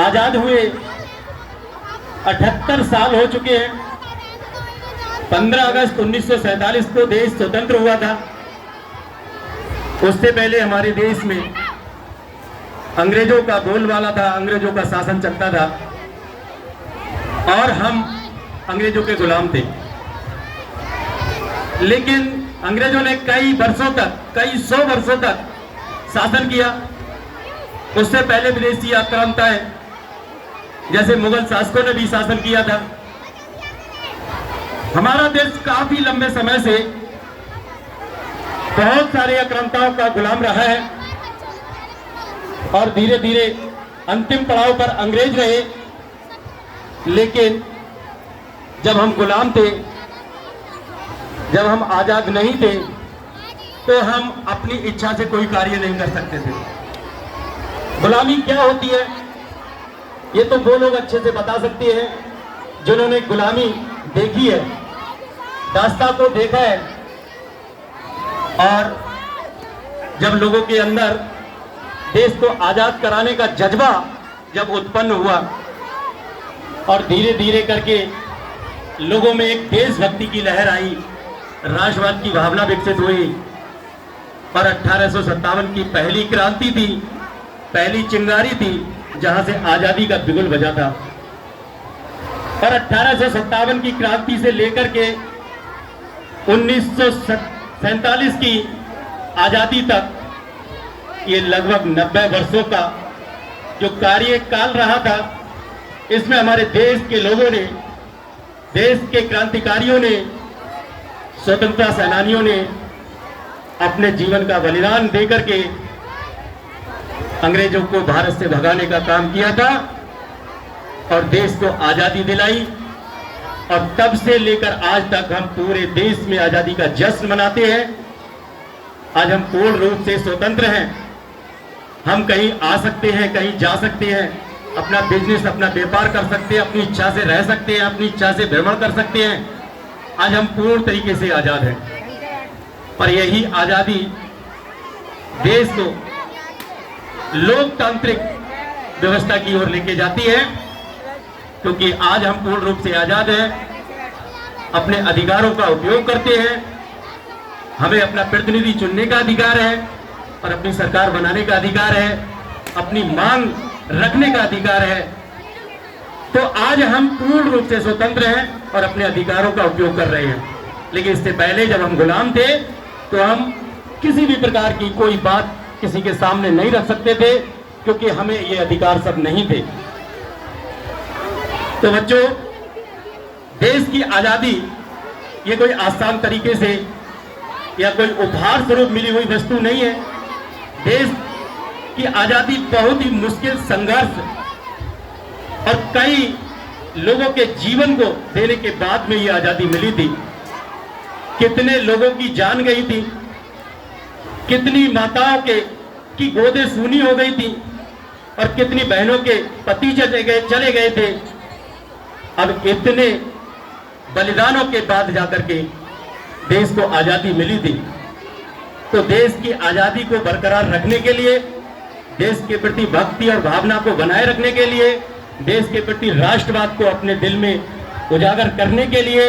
आजाद हुए 78 साल हो चुके हैं। 15 अगस्त 1947 को देश स्वतंत्र हुआ था। उससे पहले हमारे देश में अंग्रेजों का बोलबाला था, अंग्रेजों का शासन चलता था और हम अंग्रेजों के गुलाम थे। लेकिन अंग्रेजों ने कई वर्षों तक, कई 100 वर्षों तक शासन किया। उससे पहले विदेशी आक्रांताएं जैसे मुगल शासकों ने भी शासन किया था। हमारा देश काफी लंबे समय से बहुत सारे आक्रांताओं का गुलाम रहा है और धीरे धीरे अंतिम पड़ाव पर अंग्रेज रहे। लेकिन जब हम गुलाम थे, जब हम आजाद नहीं थे, तो हम अपनी इच्छा से कोई कार्य नहीं कर सकते थे। गुलामी क्या होती है ये तो वो लोग अच्छे से बता सकते हैं जिन्होंने गुलामी देखी है, दास्तां को देखा है। और जब लोगों के अंदर देश को आजाद कराने का जज्बा जब उत्पन्न हुआ और धीरे धीरे करके लोगों में एक देशभक्ति की लहर आई, राष्ट्रवाद की भावना विकसित हुई और 1857 की पहली क्रांति थी, पहली चिंगारी थी जहां से आजादी का बिगुल बजा था। और 1857 की क्रांति से लेकर के 1947 की आजादी तक ये लगभग 90 वर्षों का जो कार्यकाल रहा था, इसमें हमारे देश के लोगों ने, देश के क्रांतिकारियों ने, स्वतंत्रता सेनानियों ने अपने जीवन का बलिदान देकर के अंग्रेजों को भारत से भगाने का काम किया था और देश को आजादी दिलाई। और तब से लेकर आज तक हम पूरे देश में आजादी का जश्न मनाते हैं। आज हम पूर्ण रूप से स्वतंत्र हैं। हम कहीं आ सकते हैं, कहीं जा सकते हैं, अपना बिजनेस, अपना व्यापार कर सकते हैं, अपनी इच्छा से रह सकते हैं, अपनी इच्छा से भ्रमण कर सकते हैं। आज हम पूर्ण तरीके से आजाद हैं। पर यही आजादी देश को लोकतांत्रिक व्यवस्था की ओर लेके जाती है, क्योंकि आज हम पूर्ण रूप से आजाद हैं, अपने अधिकारों का उपयोग करते हैं। हमें अपना प्रतिनिधि चुनने का अधिकार है और अपनी सरकार बनाने का अधिकार है, अपनी मांग रखने का अधिकार है। तो आज हम पूर्ण रूप से स्वतंत्र हैं और अपने अधिकारों का उपयोग कर रहे हैं। लेकिन इससे पहले जब हम गुलाम थे तो हम किसी भी प्रकार की कोई बात किसी के सामने नहीं रख सकते थे, क्योंकि हमें ये अधिकार सब नहीं थे। तो बच्चों, देश की आजादी ये कोई आसान तरीके से या कोई उपहार स्वरूप मिली हुई वस्तु नहीं है। देश की आजादी बहुत ही मुश्किल संघर्ष और कई लोगों के जीवन को देने के बाद में ये आजादी मिली थी। कितने लोगों की जान गई थी, कितनी माताओं की गोदें सूनी हो गई थी और कितनी बहनों के पति चले गए थे। अब इतने बलिदानों के बाद जाकर के देश को आजादी मिली थी। तो देश की आजादी को बरकरार रखने के लिए, देश के प्रति भक्ति और भावना को बनाए रखने के लिए, देश के प्रति राष्ट्रवाद को अपने दिल में उजागर करने के लिए